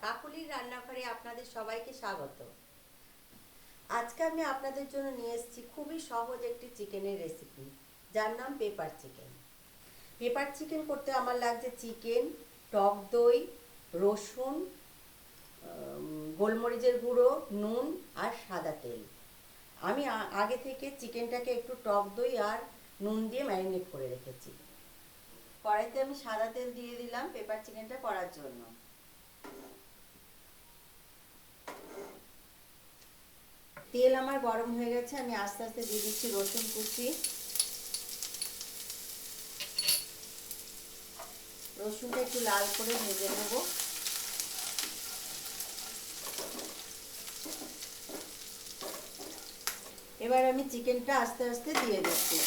কাকুলির রান্নাঘরে আপনাদের সবাইকে স্বাগত। আজকে আমি আপনাদের জন্য নিয়ে এসেছি খুবই সহজ একটি চিকেনের রেসিপি, যার নাম পেপার চিকেন। পেপার চিকেন করতে আমার লাগছে চিকেন, টক দই, রসুন, গোলমরিচের গুঁড়ো, নুন আর সাদা তেল। আমি আগে থেকে চিকেনটাকে একটু টক দই আর নুন দিয়ে ম্যারিনেট করে রেখেছি। কড়াইতে আমি সাদা তেল দিয়ে দিলাম পেপার চিকেনটা করার জন্য। তেল আমার গরম হয়ে গেছে, আমি আস্তে আস্তে দিয়ে দিচ্ছি রসুন কুচি। রসুনটা একটু লাল করে ভেজে নেব। এবার আমি চিকেনটা আস্তে আস্তে দিয়ে দিচ্ছি।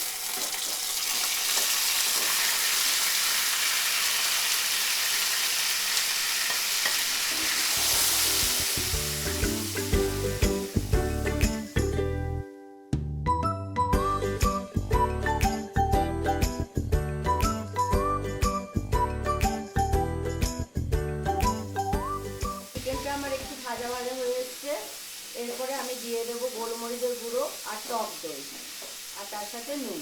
চিকেনটা আমার একটু ভাজা ভাজা হয়ে এসছে। এরপরে আমি দিয়ে দেবো গোলমরিচের গুঁড়ো আর টক দই আর তার সাথে নুন।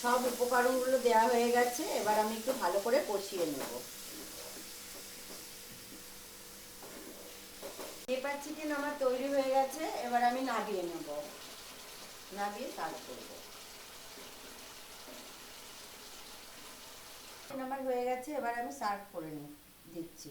সব উপকরণগুলো দেওয়া হয়ে গেছে, এবার আমি একটু ভালো করে কষিয়ে নেব। পেপার চিকেন আমার তৈরি হয়ে গেছে, এবার আমি নামিয়ে নেব, নামিয়ে সার্ভ করব। আমার হয়ে গেছে, এবার আমি সার্ভ করে দিচ্ছি।